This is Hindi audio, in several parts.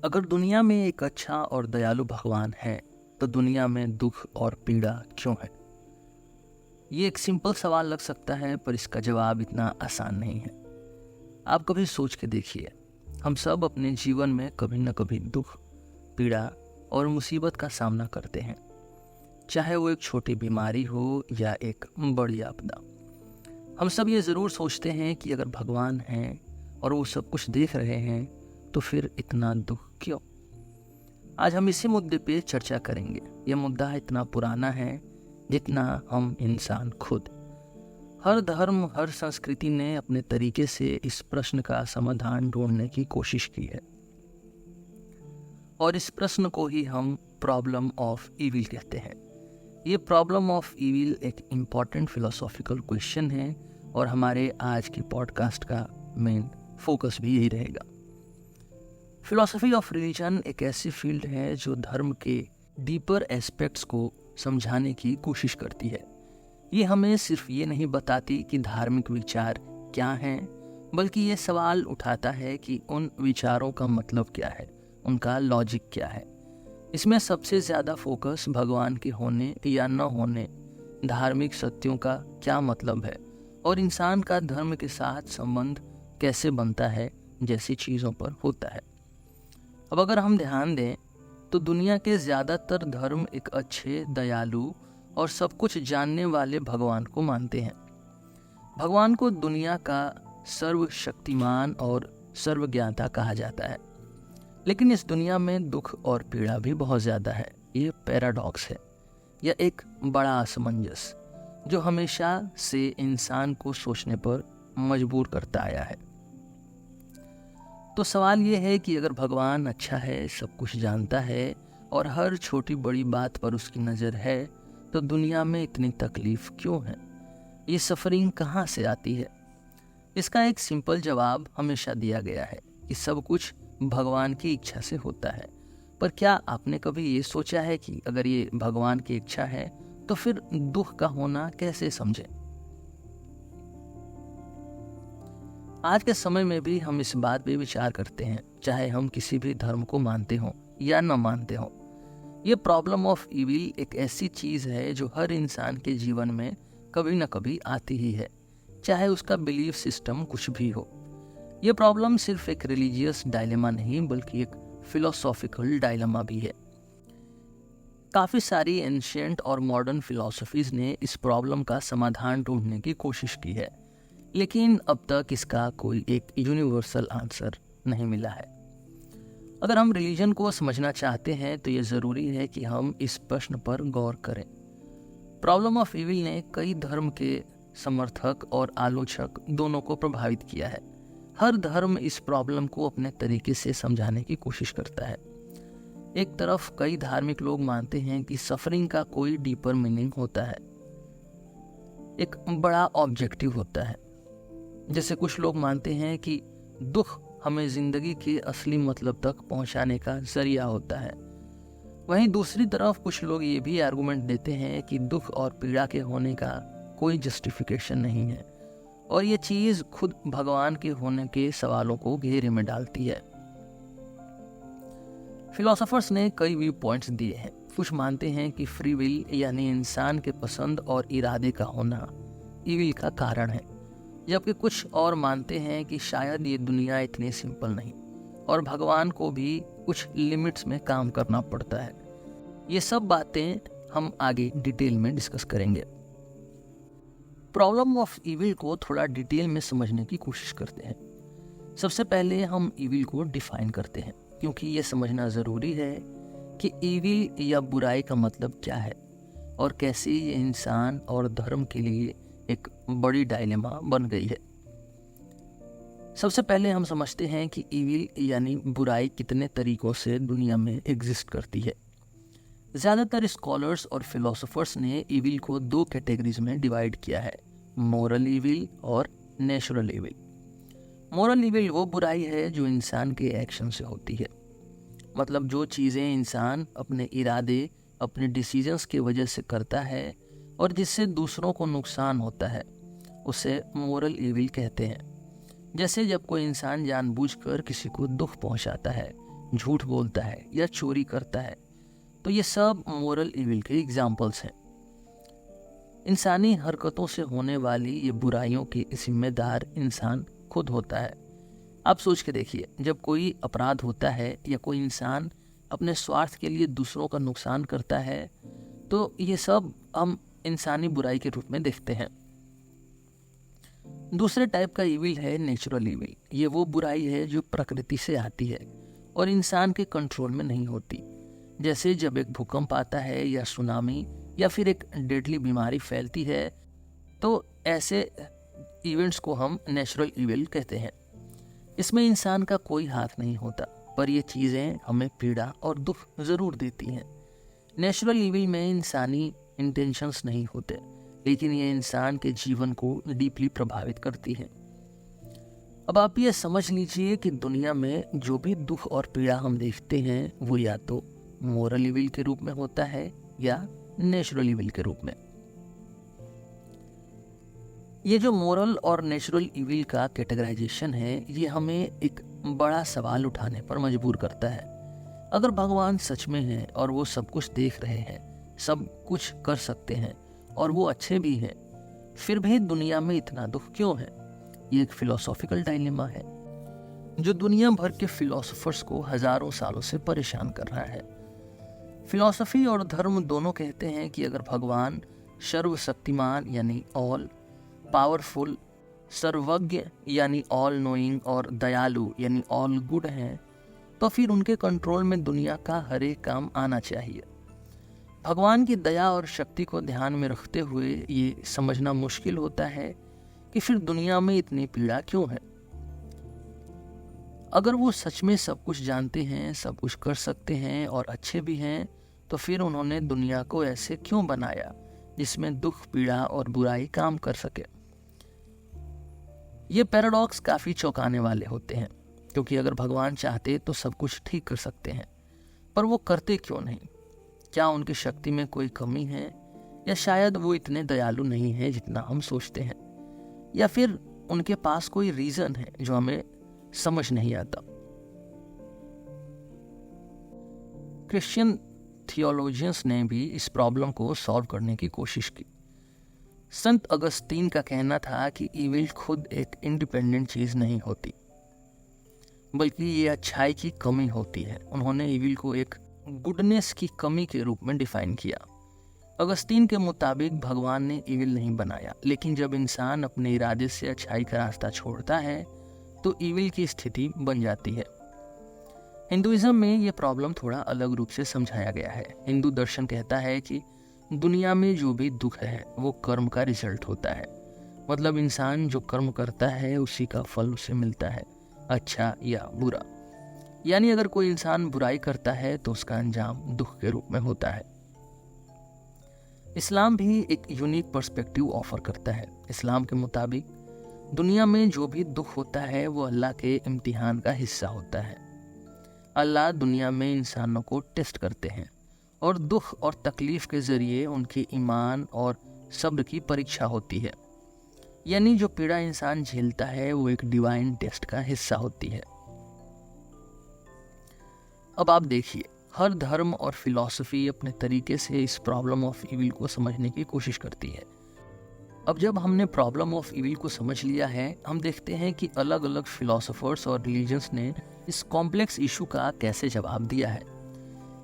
अगर दुनिया में एक अच्छा और दयालु भगवान है तो दुनिया में दुख और पीड़ा क्यों है? ये एक सिंपल सवाल लग सकता है, पर इसका जवाब इतना आसान नहीं है। आप कभी सोच के देखिए, हम सब अपने जीवन में कभी न कभी दुख, पीड़ा और मुसीबत का सामना करते हैं, चाहे वो एक छोटी बीमारी हो या एक बड़ी आपदा। हम सब ये ज़रूर सोचते हैं कि अगर भगवान हैं और वो सब कुछ देख रहे हैं तो फिर इतना दुख क्यों? आज हम इसी मुद्दे पे चर्चा करेंगे। यह मुद्दा इतना पुराना है जितना हम इंसान खुद। हर धर्म, हर संस्कृति ने अपने तरीके से इस प्रश्न का समाधान ढूंढने की कोशिश की है, और इस प्रश्न को ही हम प्रॉब्लम ऑफ इविल कहते हैं। ये प्रॉब्लम ऑफ इविल एक इम्पॉर्टेंट फिलोसॉफिकल क्वेश्चन है, और हमारे आज की पॉडकास्ट का मेन फोकस भी यही रहेगा। फिलॉसफी ऑफ रिलीजन एक ऐसी फील्ड है जो धर्म के डीपर एस्पेक्ट्स को समझाने की कोशिश करती है। ये हमें सिर्फ ये नहीं बताती कि धार्मिक विचार क्या हैं, बल्कि ये सवाल उठाता है कि उन विचारों का मतलब क्या है, उनका लॉजिक क्या है। इसमें सबसे ज़्यादा फोकस भगवान के होने या न होने, धार्मिक सत्यों का क्या मतलब है, और इंसान का धर्म के साथ संबंध कैसे बनता है जैसी चीज़ों पर होता है। अब अगर हम ध्यान दें तो दुनिया के ज़्यादातर धर्म एक अच्छे, दयालु और सब कुछ जानने वाले भगवान को मानते हैं। भगवान को दुनिया का सर्वशक्तिमान और सर्वज्ञाता कहा जाता है, लेकिन इस दुनिया में दुख और पीड़ा भी बहुत ज़्यादा है। ये पैराडॉक्स है, यह एक बड़ा असमंजस जो हमेशा से इंसान को सोचने पर मजबूर करता आया है। तो सवाल ये है कि अगर भगवान अच्छा है, सब कुछ जानता है और हर छोटी बड़ी बात पर उसकी नज़र है, तो दुनिया में इतनी तकलीफ क्यों है? ये सफरिंग कहाँ से आती है? इसका एक सिंपल जवाब हमेशा दिया गया है कि सब कुछ भगवान की इच्छा से होता है। पर क्या आपने कभी ये सोचा है कि अगर ये भगवान की इच्छा है तो फिर दुख का होना कैसे समझें? आज के समय में भी हम इस बात पे विचार करते हैं, चाहे हम किसी भी धर्म को मानते हों या न मानते हों। ये प्रॉब्लम ऑफ इविल एक ऐसी चीज़ है जो हर इंसान के जीवन में कभी न कभी आती ही है, चाहे उसका बिलीफ सिस्टम कुछ भी हो। ये प्रॉब्लम सिर्फ एक रिलीजियस डायलेमा नहीं, बल्कि एक फिलोसॉफिकल डायलेमा भी है। काफ़ी सारी एंशिएंट और मॉडर्न फिलॉसफीज़ ने इस प्रॉब्लम का समाधान ढूंढने की कोशिश की है, लेकिन अब तक इसका कोई एक यूनिवर्सल आंसर नहीं मिला है। अगर हम रिलीजन को समझना चाहते हैं तो ये ज़रूरी है कि हम इस प्रश्न पर गौर करें। प्रॉब्लम ऑफ इविल ने कई धर्म के समर्थक और आलोचक दोनों को प्रभावित किया है। हर धर्म इस प्रॉब्लम को अपने तरीके से समझाने की कोशिश करता है। एक तरफ कई धार्मिक लोग मानते हैं कि सफरिंग का कोई डीपर मीनिंग होता है, एक बड़ा ऑब्जेक्टिव होता है। जैसे कुछ लोग मानते हैं कि दुख हमें ज़िंदगी के असली मतलब तक पहुंचाने का जरिया होता है। वहीं दूसरी तरफ कुछ लोग ये भी आर्गुमेंट देते हैं कि दुख और पीड़ा के होने का कोई जस्टिफिकेशन नहीं है, और ये चीज़ खुद भगवान के होने के सवालों को घेरे में डालती है। फिलोसोफर्स ने कई व्यू पॉइंट्स दिए हैं। कुछ मानते हैं कि फ्री विल यानी इंसान के पसंद और इरादे का होना इविल का कारण है, जबकि कुछ और मानते हैं कि शायद ये दुनिया इतनी सिंपल नहीं और भगवान को भी कुछ लिमिट्स में काम करना पड़ता है। ये सब बातें हम आगे डिटेल में डिस्कस करेंगे। प्रॉब्लम ऑफ इविल को थोड़ा डिटेल में समझने की कोशिश करते हैं। सबसे पहले हम इविल को डिफाइन करते हैं, क्योंकि ये समझना ज़रूरी है कि इविल या बुराई का मतलब क्या है और कैसे ये इंसान और धर्म के लिए एक बड़ी डायलेमा बन गई है। सबसे पहले हम समझते हैं कि इविल यानी बुराई कितने तरीकों से दुनिया में एग्जिस्ट करती है। ज़्यादातर स्कॉलर्स और फिलोसोफर्स ने इविल को दो कैटेगरीज में डिवाइड किया है, मोरल इविल और नेचुरल इविल। मोरल इविल वो बुराई है जो इंसान के एक्शन से होती है, मतलब जो चीज़ें इंसान अपने इरादे, अपने डिसीजंस की वजह से करता है और जिससे दूसरों को नुकसान होता है, उसे मोरल इविल कहते हैं। जैसे जब कोई इंसान जानबूझकर किसी को दुख पहुंचाता है झूठ बोलता है या चोरी करता है, तो ये सब मोरल इविल के एग्जाम्पल्स हैं। इंसानी हरकतों से होने वाली ये बुराइयों की जिम्मेदार इंसान खुद होता है। आप सोच के देखिए, जब कोई अपराध होता है या कोई इंसान अपने स्वार्थ के लिए दूसरों का नुकसान करता है, तो ये सब हम इंसानी बुराई के रूप में देखते हैं। दूसरे टाइप का इविल है नेचुरल इविल। ये वो बुराई है जो प्रकृति से आती है और इंसान के कंट्रोल में नहीं होती। जैसे जब एक भूकंप आता है या सुनामी या फिर एक डेडली बीमारी फैलती है, तो ऐसे इवेंट्स को हम नेचुरल इविल कहते हैं। इसमें इंसान का कोई हाथ नहीं होता, पर ये चीज़ें हमें पीड़ा और दुख ज़रूर देती हैं। नेचुरल इविल में इंसानी इंटेंशंस नहीं होते, लेकिन ये इंसान के जीवन को डीपली प्रभावित करती हैं। अब आप ये समझ लीजिए कि दुनिया में जो भी दुख और पीड़ा हम देखते हैं, वो या तो मोरल इविल के रूप में होता है या नेचुरल इविल के रूप में। ये जो मोरल और नेचुरल इविल का कैटेगराइजेशन है, ये हमें एक बड़ा सवाल उठाने पर मजबूर करता है। अगर भगवान सच में हैं और वो सब कुछ देख रहे हैं, सब कुछ कर सकते हैं और वो अच्छे भी हैं, फिर भी दुनिया में इतना दुख क्यों है? ये एक फिलोसॉफिकल डायलेमा है जो दुनिया भर के फिलोसोफर्स को हजारों सालों से परेशान कर रहा है। फिलॉसफी और धर्म दोनों कहते हैं कि अगर भगवान सर्वशक्तिमान यानी ऑल पावरफुल, सर्वज्ञ यानी ऑल नोइंग और दयालु यानी ऑल गुड हैं, तो फिर उनके कंट्रोल में दुनिया का हर एक काम आना चाहिए। भगवान की दया और शक्ति को ध्यान में रखते हुए ये समझना मुश्किल होता है कि फिर दुनिया में इतनी पीड़ा क्यों है। अगर वो सच में सब कुछ जानते हैं, सब कुछ कर सकते हैं और अच्छे भी हैं, तो फिर उन्होंने दुनिया को ऐसे क्यों बनाया जिसमें दुख, पीड़ा और बुराई काम कर सके। ये पैराडॉक्स काफ़ी चौंकाने वाले होते हैं, क्योंकि अगर भगवान चाहते तो सब कुछ ठीक कर सकते हैं, पर वो करते क्यों नहीं? क्या उनकी शक्ति में कोई कमी है, या शायद वो इतने दयालु नहीं है जितना हम सोचते हैं, या फिर उनके पास कोई रीज़न है जो हमें समझ नहीं आता। क्रिश्चियन थियोलॉजियंस ने भी इस प्रॉब्लम को सॉल्व करने की कोशिश की। संत अगस्तीन का कहना था कि इविल खुद एक इंडिपेंडेंट चीज़ नहीं होती, बल्कि ये अच्छाई की कमी होती है। उन्होंने इविल को एक गुडनेस की कमी के रूप में डिफाइन किया। अगस्तीन के मुताबिक भगवान ने इविल नहीं बनाया, लेकिन जब इंसान अपने इरादे से अच्छाई का रास्ता छोड़ता है तो इविल की स्थिति बन जाती है। हिंदुइज्म में यह प्रॉब्लम थोड़ा अलग रूप से समझाया गया है। हिंदू दर्शन कहता है कि दुनिया में जो भी दुख है वो कर्म का रिजल्ट होता है। मतलब इंसान जो कर्म करता है उसी का फल उसे मिलता है, अच्छा या बुरा। यानी अगर कोई इंसान बुराई करता है तो उसका अंजाम दुख के रूप में होता है। इस्लाम भी एक यूनिक पर्सपेक्टिव ऑफर करता है। इस्लाम के मुताबिक दुनिया में जो भी दुख होता है वो अल्लाह के इम्तिहान का हिस्सा होता है। अल्लाह दुनिया में इंसानों को टेस्ट करते हैं और दुख और तकलीफ के जरिए उनके ईमान और सब्र की परीक्षा होती है। यानी जो पीड़ा इंसान झेलता है वो एक डिवाइन टेस्ट का हिस्सा होती है। अब आप देखिए, हर धर्म और फिलॉसफी अपने तरीके से इस प्रॉब्लम ऑफ इविल को समझने की कोशिश करती है। अब जब हमने प्रॉब्लम ऑफ इविल को समझ लिया है, हम देखते हैं कि अलग अलग फिलोसोफर्स और रिलीजन्स ने इस कॉम्प्लेक्स इशू का कैसे जवाब दिया है।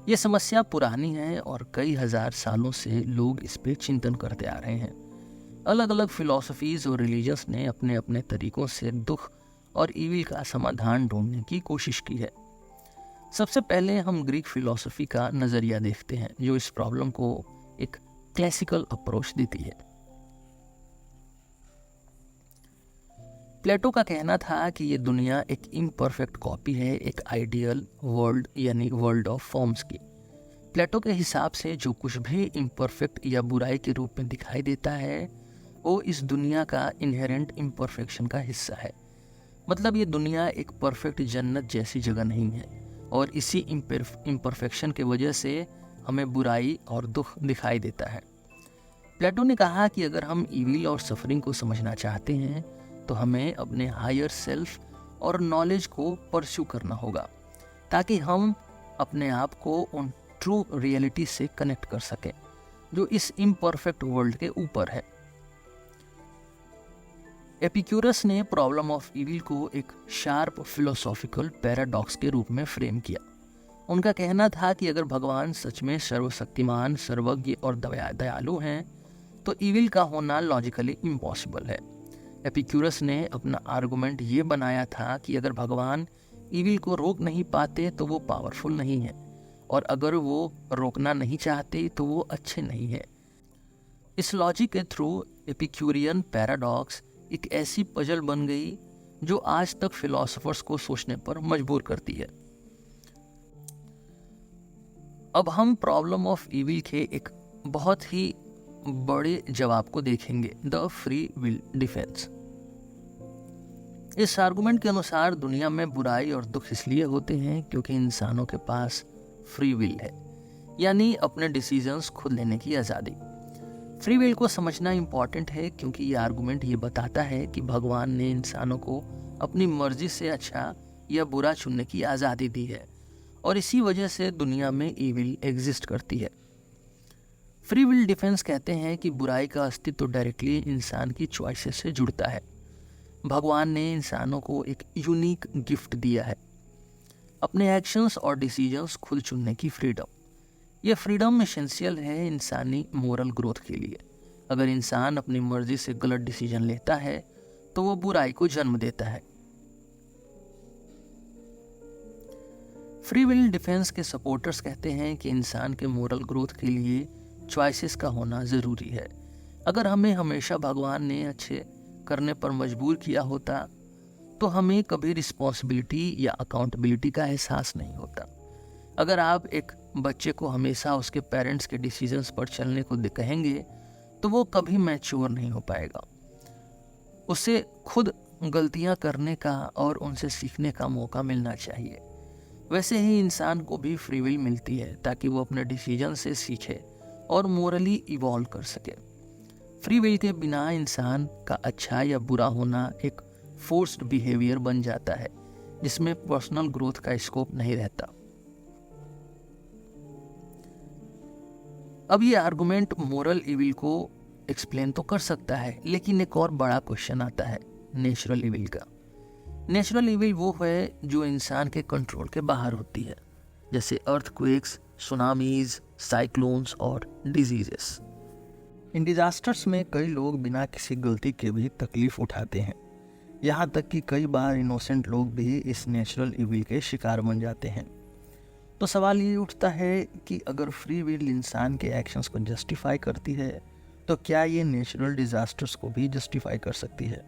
ये समस्या पुरानी है और कई हजार सालों से लोग इस पे चिंतन करते आ रहे हैं। अलग अलग फिलॉसफीज और रिलीजन्स ने अपने अपने तरीकों से दुख और इविल का समाधान ढूंढने की कोशिश की है। सबसे पहले हम ग्रीक फिलॉसफी का नज़रिया देखते हैं, जो इस प्रॉब्लम को एक क्लासिकल अप्रोच देती है। प्लेटो का कहना था कि ये दुनिया एक इम्परफेक्ट कॉपी है एक आइडियल वर्ल्ड यानी वर्ल्ड ऑफ फॉर्म्स की। प्लेटो के हिसाब से जो कुछ भी इम्परफेक्ट या बुराई के रूप में दिखाई देता है वो इस दुनिया का इनहेरेंट इम्परफेक्शन का हिस्सा है। मतलब ये दुनिया एक परफेक्ट जन्नत जैसी जगह नहीं है और इसी इम्परफेक्शन के वजह से हमें बुराई और दुख दिखाई देता है। प्लेटो ने कहा कि अगर हम इविल और सफरिंग को समझना चाहते हैं तो हमें अपने हायर सेल्फ और नॉलेज को परस्यू करना होगा। ताकि हम अपने आप को उन ट्रू रियलिटी से कनेक्ट कर सकें जो इस इम्परफेक्ट वर्ल्ड के ऊपर है। एपिक्यूरस ने प्रॉब्लम ऑफ इविल को एक शार्प फिलोसॉफिकल पैराडॉक्स के रूप में फ्रेम किया। उनका कहना था कि अगर भगवान सच में सर्वशक्तिमान, सर्वज्ञ और दयालु हैं तो इविल का होना लॉजिकली इम्पॉसिबल है। एपिक्यूरस ने अपना आर्गुमेंट ये बनाया था कि अगर भगवान इविल को रोक नहीं पाते तो वो पावरफुल नहीं है, और अगर वो रोकना नहीं चाहते तो वो अच्छे नहीं है। इस लॉजिक के थ्रू एपिक्यूरियन पैराडॉक्स एक ऐसी पजल बन गई जो आज तक फिलोसोफर्स को सोचने पर मजबूर करती है। अब हम प्रॉब्लम ऑफ इविल के एक बहुत ही बड़े जवाब को देखेंगे, द फ्री विल डिफेंस। इस आर्गुमेंट के अनुसार दुनिया में बुराई और दुख इसलिए होते हैं क्योंकि इंसानों के पास फ्री विल है, यानी अपने डिसीजंस खुद लेने की आज़ादी। फ्री विल को समझना इम्पॉर्टेंट है क्योंकि ये आर्गुमेंट ये बताता है कि भगवान ने इंसानों को अपनी मर्जी से अच्छा या बुरा चुनने की आज़ादी दी है, और इसी वजह से दुनिया में इविल एग्जिस्ट करती है। फ्री विल डिफेंस कहते हैं कि बुराई का अस्तित्व डायरेक्टली इंसान की चॉइसेस से जुड़ता है। भगवान ने इंसानों को एक यूनिक गिफ्ट दिया है, अपने एक्शंस और डिसीजंस खुद चुनने की फ्रीडम। यह फ्रीडम एसेंशियल है इंसानी मोरल ग्रोथ के लिए। अगर इंसान अपनी मर्जी से गलत डिसीजन लेता है तो वो बुराई को जन्म देता है। फ्री विल डिफेंस के सपोर्टर्स कहते हैं कि इंसान के मोरल ग्रोथ के लिए चॉइसेस का होना ज़रूरी है। अगर हमें हमेशा भगवान ने अच्छे करने पर मजबूर किया होता तो हमें कभी रिस्पॉन्सिबिलिटी या अकाउंटेबिलिटी का एहसास नहीं होता। अगर आप एक बच्चे को हमेशा उसके पेरेंट्स के डिसीजंस पर चलने को कहेंगे तो वो कभी मैच्योर नहीं हो पाएगा। उसे खुद गलतियां करने का और उनसे सीखने का मौका मिलना चाहिए। वैसे ही इंसान को भी फ्री विल मिलती है ताकि वो अपने डिसीजन से सीखे और मोरली इवॉल्व कर सके। फ्री विल के बिना इंसान का अच्छा या बुरा होना एक फोर्स्ड बिहेवियर बन जाता है जिसमें पर्सनल ग्रोथ का स्कोप नहीं रहता। अब ये आर्गुमेंट मोरल इविल को एक्सप्लेन तो कर सकता है, लेकिन एक और बड़ा क्वेश्चन आता है नेचुरल इविल का। नेचुरल इविल वो है जो इंसान के कंट्रोल के बाहर होती है, जैसे अर्थक्वेक्स, सुनामीज, साइक्लोन्स और डिजीजेस। इन डिजास्टर्स में कई लोग बिना किसी गलती के भी तकलीफ उठाते हैं, यहाँ तक कि कई बार इनोसेंट लोग भी इस नेचुरल इविल के शिकार बन जाते हैं। तो सवाल ये उठता है कि अगर फ्री विल इंसान के एक्शंस को जस्टिफाई करती है तो क्या ये नेचुरल डिजास्टर्स को भी जस्टिफाई कर सकती है?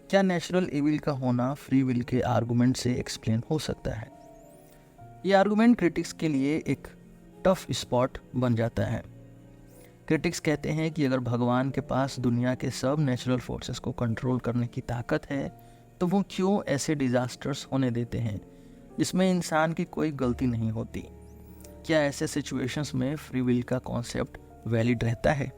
क्या नेचुरल इविल का होना फ्री विल के आर्गुमेंट से एक्सप्लेन हो सकता है? ये आर्गुमेंट क्रिटिक्स के लिए एक टफ स्पॉट बन जाता है। क्रिटिक्स कहते हैं कि अगर भगवान के पास दुनिया के सब नेचुरल फोर्सेस को कंट्रोल करने की ताकत है तो वो क्यों ऐसे डिजास्टर्स होने देते हैं जिसमें इंसान की कोई गलती नहीं होती? क्या ऐसे सिचुएशंस में फ्री विल का कॉन्सेप्ट वैलिड रहता है?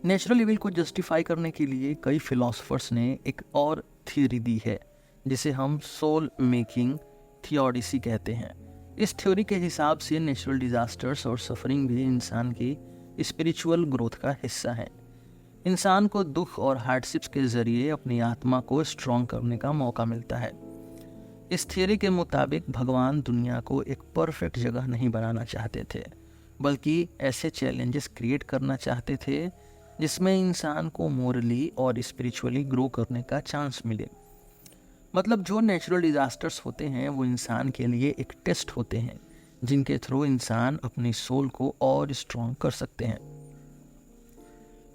नेचुरल इविल को जस्टिफाई करने के लिए कई फिलोसोफर्स ने एक और थ्योरी दी है जिसे हम सोल मेकिंग थियोडिसी कहते हैं। इस थ्योरी के हिसाब से नेचुरल डिजास्टर्स और सफरिंग भी इंसान की स्पिरिचुअल ग्रोथ का हिस्सा है। इंसान को दुख और हार्डशिप्स के जरिए अपनी आत्मा को स्ट्रॉन्ग करने का मौका मिलता है। इस थ्योरी के मुताबिक भगवान दुनिया को एक परफेक्ट जगह नहीं बनाना चाहते थे, बल्कि ऐसे चैलेंजेस क्रिएट करना चाहते थे जिसमें इंसान को मोरली और स्पिरिचुअली ग्रो करने का चांस मिले। मतलब जो नेचुरल डिजास्टर्स होते हैं वो इंसान के लिए एक टेस्ट होते हैं जिनके थ्रू इंसान अपनी सोल को और स्ट्रॉन्ग कर सकते हैं।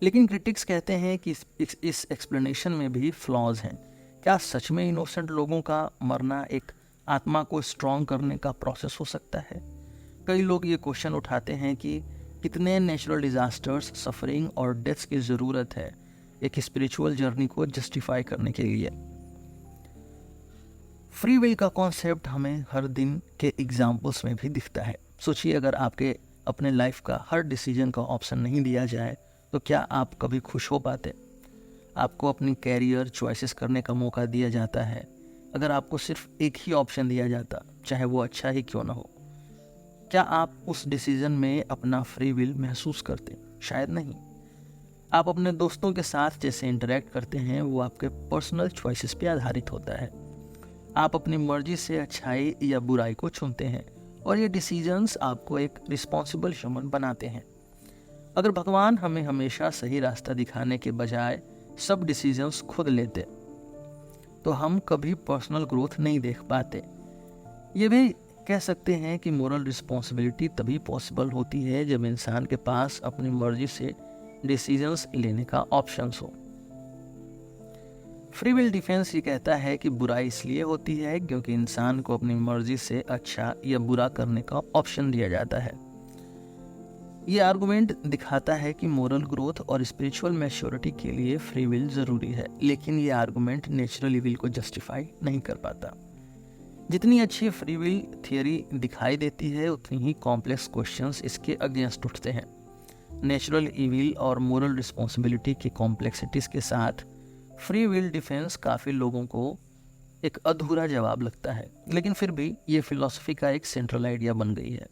लेकिन क्रिटिक्स कहते हैं कि इस एक्सप्लेनेशन में भी फ्लॉज हैं। क्या सच में इनोसेंट लोगों का मरना एक आत्मा को स्ट्रॉन्ग करने का प्रोसेस हो सकता है? कई लोग ये क्वेश्चन उठाते हैं कि कितने नेचुरल डिजास्टर्स, सफरिंग और डेथ्स की ज़रूरत है एक स्पिरिचुअल जर्नी को जस्टिफाई करने के लिए। फ्री विल का कॉन्सेप्ट हमें हर दिन के एग्जाम्पल्स में भी दिखता है। सोचिए, अगर आपके अपने लाइफ का हर डिसीजन का ऑप्शन नहीं दिया जाए तो क्या आप कभी खुश हो पाते? आपको अपनी कैरियर चॉइसेस करने का मौका दिया जाता है, अगर आपको सिर्फ एक ही ऑप्शन दिया जाता, चाहे वो अच्छा ही क्यों ना हो, क्या आप उस डिसीजन में अपना फ्री विल महसूस करते? शायद नहीं। आप अपने दोस्तों के साथ जैसे इंटरेक्ट करते हैं वो आपके पर्सनल चॉइसेस पे आधारित होता है। आप अपनी मर्जी से अच्छाई या बुराई को चुनते हैं और ये डिसीजंस आपको एक रिस्पॉन्सिबल ह्यूमन बनाते हैं। अगर भगवान हमें हमेशा सही रास्ता दिखाने के बजाय सब डिसीजंस खुद लेते तो हम कभी पर्सनल ग्रोथ नहीं देख पाते। ये भी कह सकते हैं कि मोरल रिस्पॉन्सिबिलिटी तभी पॉसिबल होती है जब इंसान के पास अपनी मर्जी से डिसीजंस लेने का ऑप्शंस हो। फ्री विल डिफेंस ये कहता है कि बुराई इसलिए होती है क्योंकि इंसान को अपनी मर्जी से अच्छा या बुरा करने का ऑप्शन दिया जाता है। ये आर्गुमेंट दिखाता है कि मोरल ग्रोथ और स्पिरिचुअल मैच्योरिटी के लिए फ्री विल जरूरी है, लेकिन ये आर्गुमेंट नेचुरल विल को जस्टिफाई नहीं कर पाता। जितनी अच्छी फ्री विल थियरी दिखाई देती है उतनी ही कॉम्प्लेक्स क्वेश्चंस इसके अगेंस्ट उठते हैं। नेचुरल इविल और मोरल रिस्पॉन्सिबिलिटी की कॉम्प्लेक्सिटीज के साथ फ्री विल डिफेंस काफ़ी लोगों को एक अधूरा जवाब लगता है, लेकिन फिर भी ये फिलॉसफी का एक सेंट्रल आइडिया बन गई है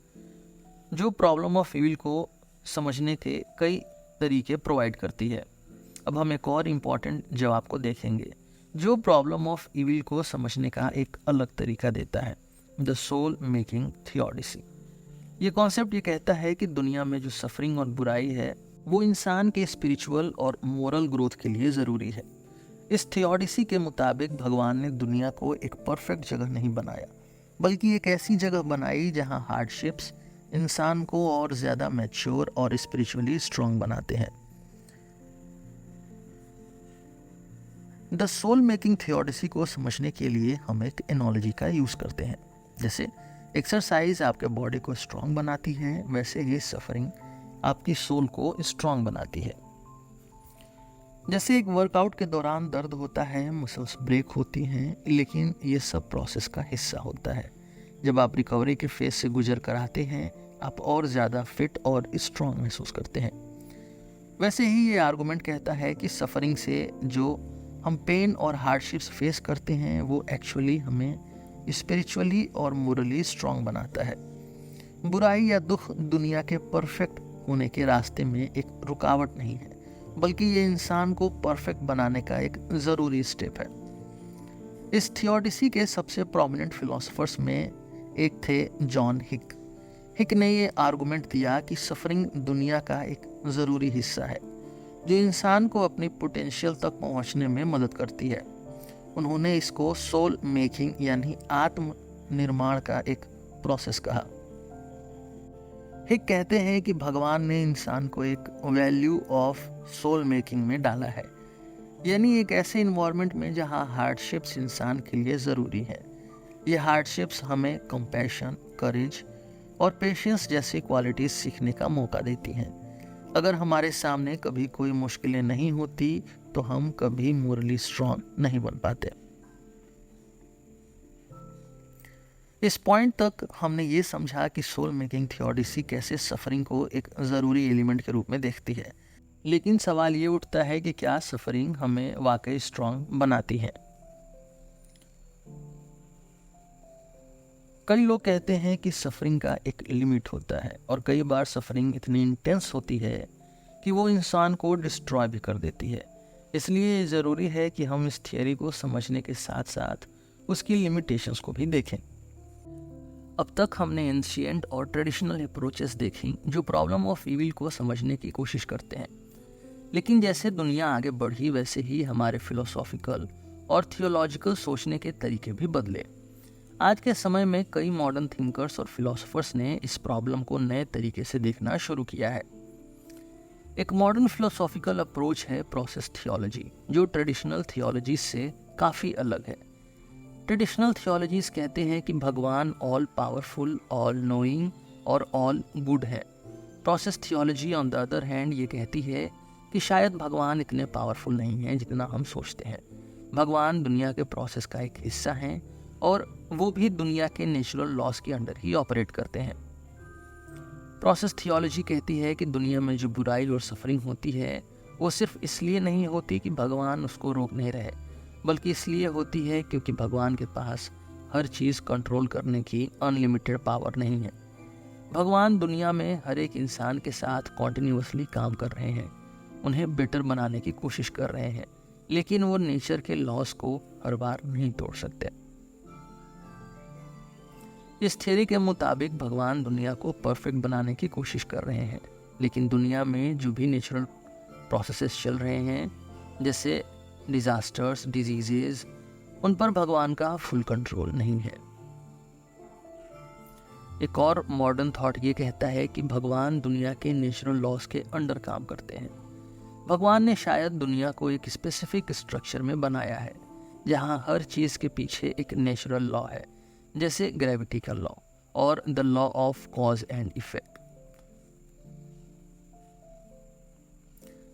जो प्रॉब्लम ऑफ इविल को समझने के कई तरीके प्रोवाइड करती है। अब हम एक और इम्पॉर्टेंट जवाब को देखेंगे जो प्रॉब्लम ऑफ इविल को समझने का एक अलग तरीका देता है, द सोल मेकिंग थियोडिसी। ये कॉन्सेप्ट ये कहता है कि दुनिया में जो सफरिंग और बुराई है वो इंसान के स्पिरिचुअल और मोरल ग्रोथ के लिए ज़रूरी है। इस थियोडिसी के मुताबिक भगवान ने दुनिया को एक परफेक्ट जगह नहीं बनाया, बल्कि एक ऐसी जगह बनाई जहां हार्डशिप्स इंसान को और ज़्यादा मैच्योर और स्पिरिचुअली स्ट्रांग बनाते हैं। द सोल मेकिंग थियोडिसी को समझने के लिए हम एक एनालॉजी का यूज़ करते हैं। जैसे एक्सरसाइज आपके बॉडी को स्ट्रांग बनाती है, वैसे ही सफरिंग आपकी सोल को स्ट्रांग बनाती है। जैसे एक वर्कआउट के दौरान दर्द होता है, मसल्स ब्रेक होती हैं, लेकिन ये सब प्रोसेस का हिस्सा होता है। जब आप रिकवरी के फेज से गुजर कर आते हैं आप और ज़्यादा फिट और स्ट्रांग महसूस करते हैं। वैसे ही ये आर्गुमेंट कहता है कि सफरिंग से जो हम पेन और हार्डशिप्स फेस करते हैं वो एक्चुअली हमें स्पिरिचुअली और मोरली स्ट्रांग बनाता है। बुराई या दुख दुनिया के परफेक्ट होने के रास्ते में एक रुकावट नहीं है, बल्कि ये इंसान को परफेक्ट बनाने का एक ज़रूरी स्टेप है। इस थियोडिसी के सबसे प्रोमिनेंट फिलोसोफर्स में एक थे जॉन हिक। हिक ने ये आर्गुमेंट दिया कि सफरिंग दुनिया का एक ज़रूरी हिस्सा है जो इंसान को अपनी पोटेंशियल तक पहुंचने में मदद करती है। उन्होंने इसको सोल मेकिंग यानी आत्म निर्माण का एक प्रोसेस कहा। हिक कहते हैं कि भगवान ने इंसान को एक वैल्यू ऑफ सोल मेकिंग में डाला है, यानी एक ऐसे इन्वायरमेंट में जहां हार्डशिप्स इंसान के लिए ज़रूरी है। ये हार्डशिप्स हमें कंपैशन, करेज और पेशेंस जैसी क्वालिटीज़ सीखने का मौका देती हैं। अगर हमारे सामने कभी कोई मुश्किलें नहीं होती तो हम कभी मोरली स्ट्रांग नहीं बन पाते। इस पॉइंट तक हमने ये समझा कि सोल मेकिंग थियोडिसी कैसे सफरिंग को एक ज़रूरी एलिमेंट के रूप में देखती है, लेकिन सवाल ये उठता है कि क्या सफरिंग हमें वाकई स्ट्रांग बनाती है? कई लोग कहते हैं कि सफरिंग का एक लिमिट होता है और कई बार सफरिंग इतनी इंटेंस होती है कि वो इंसान को डिस्ट्रॉय भी कर देती है। इसलिए ज़रूरी है कि हम इस थियरी को समझने के साथ साथ उसकी लिमिटेशंस को भी देखें। अब तक हमने एंशिएंट और ट्रेडिशनल अप्रोचेस देखी जो प्रॉब्लम ऑफ इविल को समझने की कोशिश करते हैं, लेकिन जैसे दुनिया आगे बढ़ी वैसे ही हमारे फिलोसॉफिकल और थियोलॉजिकल सोचने के तरीके भी बदले। आज के समय में कई मॉडर्न थिंकर्स और फिलोसोफर्स ने इस प्रॉब्लम को नए तरीके से देखना शुरू किया है। एक मॉडर्न फिलोसॉफिकल अप्रोच है प्रोसेस थियोलॉजी, जो ट्रेडिशनल थियोलॉजी से काफ़ी अलग है। ट्रेडिशनल थियोलॉजीज कहते हैं कि भगवान ऑल पावरफुल, ऑल नोइंग और ऑल गुड है। Process theology on the other hand ये कहती है कि शायद भगवान इतने पावरफुल नहीं हैं जितना हम सोचते हैं। भगवान दुनिया के प्रोसेस का एक हिस्सा हैं और वो भी दुनिया के नेचुरल लॉज के अंडर ही ऑपरेट करते हैं। प्रोसेस थियोलॉजी कहती है कि दुनिया में जो बुराई और सफरिंग होती है वो सिर्फ इसलिए नहीं होती कि भगवान उसको रोक नहीं रहे, बल्कि इसलिए होती है क्योंकि भगवान के पास हर चीज़ कंट्रोल करने की अनलिमिटेड पावर नहीं है। भगवान दुनिया में हर एक इंसान के साथ कॉन्टिन्यूसली काम कर रहे हैं, उन्हें बेटर बनाने की कोशिश कर रहे हैं, लेकिन वो नेचर के लॉस को हर बार नहीं तोड़ सकते। इस थ्योरी के मुताबिक भगवान दुनिया को परफेक्ट बनाने की कोशिश कर रहे हैं, लेकिन दुनिया में जो भी नेचुरल प्रोसेसेस चल रहे हैं, जैसे डिजास्टर्स, डिजीजेस, उन पर भगवान का फुल कंट्रोल नहीं है। एक और मॉडर्न थॉट ये कहता है कि भगवान दुनिया के नेचुरल लॉस के अंडर काम करते हैं। भगवान ने शायद दुनिया को एक स्पेसिफिक स्ट्रक्चर में बनाया है जहां हर चीज के पीछे एक नेचुरल लॉ है, जैसे ग्रेविटी का लॉ और the law of cause and effect.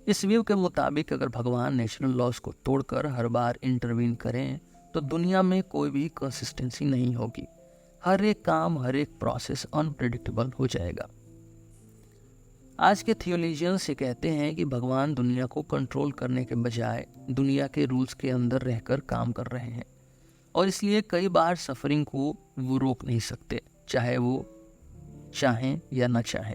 इस व्यू के मुताबिक अगर भगवान नेचुरल लॉस को तोड़कर हर बार इंटरवीन करें तो दुनिया में कोई भी कंसिस्टेंसी नहीं होगी। हर एक काम, हर एक प्रोसेस अनप्रेडिक्टेबल हो जाएगा। आज के थियोलॉजियंस ये कहते हैं कि भगवान दुनिया को कंट्रोल करने के बजाय दुनिया के रूल्स के अंदर रहकर काम कर रहे हैं, और इसलिए कई बार सफरिंग को वो रोक नहीं सकते, चाहे वो चाहें या ना चाहें।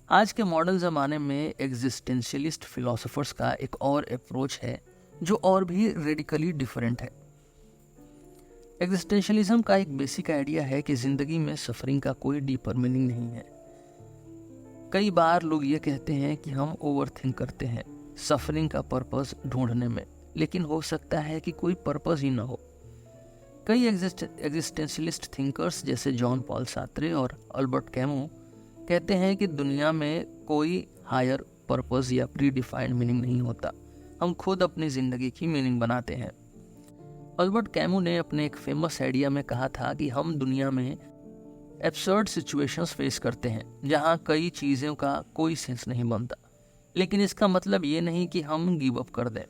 आज के मॉडर्न ज़माने में एग्जिस्टेंशियलिस्ट फिलोसोफर्स का एक और अप्रोच है जो और भी रेडिकली डिफरेंट है। एग्जिस्टेंशियलिज्म का एक बेसिक आइडिया है कि जिंदगी में सफरिंग का कोई डीपर मीनिंग नहीं है। कई बार लोग ये कहते हैं कि हम ओवरथिंक करते हैं सफरिंग का पर्पस ढूंढने में, लेकिन हो सकता है कि कोई पर्पस ही ना हो। कई एग्जिस्टेंशियलिस्ट थिंकर्स जैसे जॉन पॉल सार्त्रे और अल्बर्ट कैमू कहते हैं कि दुनिया में कोई हायर पर्पस या प्री डिफाइंड मीनिंग नहीं होता, हम खुद अपनी जिंदगी की मीनिंग बनाते हैं। अल्बर्ट कैमू ने अपने एक फेमस आइडिया में कहा था कि हम दुनिया में एब्सर्ड सिचुएशंस फेस करते हैं जहां कई चीज़ों का कोई सेंस नहीं बनता, लेकिन इसका मतलब ये नहीं कि हम गिव अप कर दें।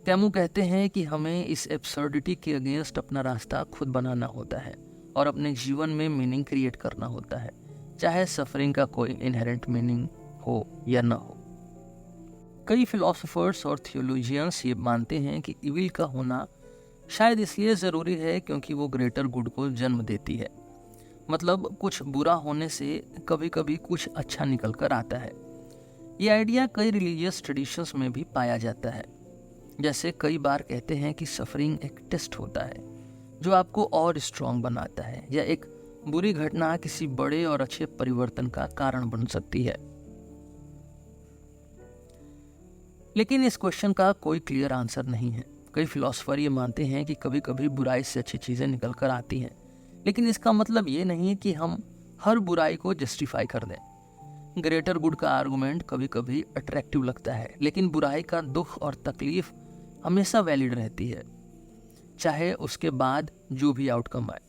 कैमू कहते हैं कि हमें इस एब्सर्डिटी के अगेंस्ट अपना रास्ता खुद बनाना होता है और अपने जीवन में मीनिंग क्रिएट करना होता है, चाहे सफरिंग का कोई इनहेरेंट मीनिंग हो या ना हो। कई फिलोसोफर्स और थियोलॉजियंस ये मानते हैं कि इविल का होना शायद इसलिए ज़रूरी है क्योंकि वो ग्रेटर गुड को जन्म देती है। मतलब कुछ बुरा होने से कभी कभी कुछ अच्छा निकल कर आता है। ये आइडिया कई रिलीजियस ट्रेडिशंस में भी पाया जाता है। जैसे कई बार कहते हैं कि सफरिंग एक टेस्ट होता है जो आपको और स्ट्रॉन्ग बनाता है, या एक बुरी घटना किसी बड़े और अच्छे परिवर्तन का कारण बन सकती है। लेकिन इस क्वेश्चन का कोई क्लियर आंसर नहीं है। कई फिलोसोफर ये मानते हैं कि कभी कभी बुराई से अच्छी चीज़ें निकल कर आती हैं, लेकिन इसका मतलब ये नहीं है कि हम हर बुराई को जस्टिफाई कर दें। ग्रेटर गुड का आर्गुमेंट कभी कभी अट्रैक्टिव लगता है, लेकिन बुराई का दुख और तकलीफ हमेशा वैलिड रहती है, चाहे उसके बाद जो भी आउटकम आए।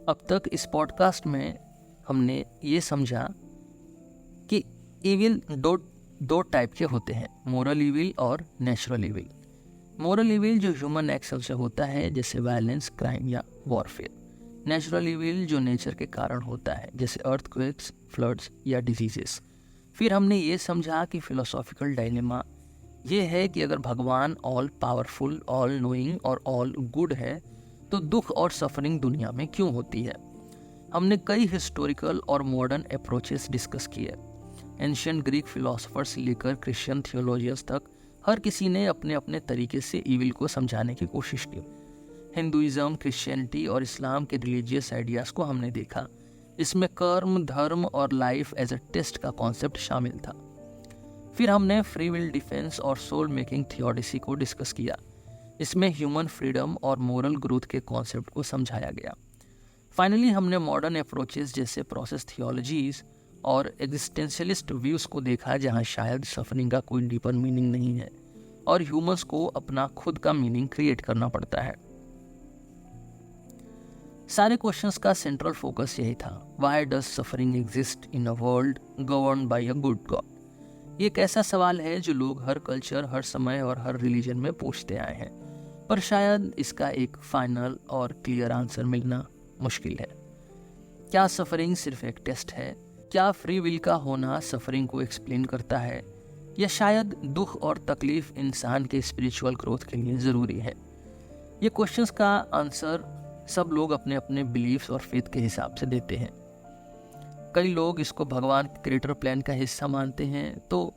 अब तक इस पॉडकास्ट में हमने ये समझा कि इविल दो टाइप के होते हैं, मोरल इविल और नेचुरल इविल। मोरल इविल जो ह्यूमन एक्शन से होता है, जैसे वायलेंस, क्राइम या वॉरफेयर। नेचुरल इविल जो नेचर के कारण होता है, जैसे अर्थक्वेक्स, फ्लड्स या डिजीजेस। फिर हमने ये समझा कि फिलोसॉफिकल डायलेमा ये है कि अगर भगवान ऑल पावरफुल, ऑल नोइंग और ऑल गुड है तो दुख और सफरिंग दुनिया में क्यों होती है। हमने कई हिस्टोरिकल और मॉडर्न अप्रोचेस डिस्कस किए। एंशिएंट ग्रीक फिलोसोफर से लेकर क्रिश्चियन थियोलॉजियंस तक हर किसी ने अपने अपने तरीके से इविल को समझाने की कोशिश की। हिंदुइज्म, क्रिश्चियनिटी और इस्लाम के रिलीजियस आइडियाज़ को हमने देखा। इसमें कर्म, धर्म और लाइफ एज अ टेस्ट का कॉन्सेप्ट शामिल था। फिर हमने फ्री विल डिफेंस और सोल मेकिंग थियोडिसी को डिस्कस किया। इसमें ह्यूमन फ्रीडम और मोरल ग्रोथ के कॉन्सेप्ट को समझाया गया। फाइनली हमने मॉडर्न अप्रोचेस जैसे प्रोसेस थियोलॉजीज और एग्जिस्टेंशियलिस्ट व्यूज़ को देखा, जहां शायद सफरिंग का कोई डीपर मीनिंग नहीं है और ह्यूमंस को अपना खुद का मीनिंग क्रिएट करना पड़ता है। सारे क्वेश्चंस का सेंट्रल फोकस यही था, why does suffering exist in a world governed bye a good God. ये एक ऐसा सवाल है जो लोग हर कल्चर, हर समय और हर रिलीजन में पूछते आए हैं, पर शायद इसका एक फाइनल और क्लियर आंसर मिलना मुश्किल है। क्या सफरिंग सिर्फ एक टेस्ट है? क्या फ्री विल का होना सफरिंग को एक्सप्लेन करता है, या शायद दुख और तकलीफ इंसान के स्पिरिचुअल ग्रोथ के लिए ज़रूरी है? ये क्वेश्चंस का आंसर सब लोग अपने अपने बिलीफ्स और फेथ के हिसाब से देते हैं। कई लोग इसको भगवान के क्रिएटर प्लान का हिस्सा मानते हैं, तो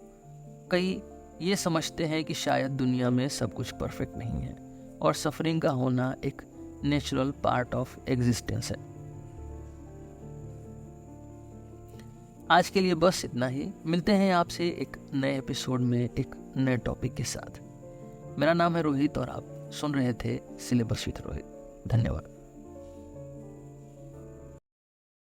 कई ये समझते हैं कि शायद दुनिया में सब कुछ परफेक्ट नहीं है और सफरिंग का होना एक नेचुरल पार्ट ऑफ एग्जिस्टेंस है। आज के लिए बस इतना ही। मिलते हैं आपसे एक नए एपिसोड में एक नए टॉपिक के साथ। मेरा नाम है रोहित और आप सुन रहे थे सिलेबस विद रोहित। धन्यवाद।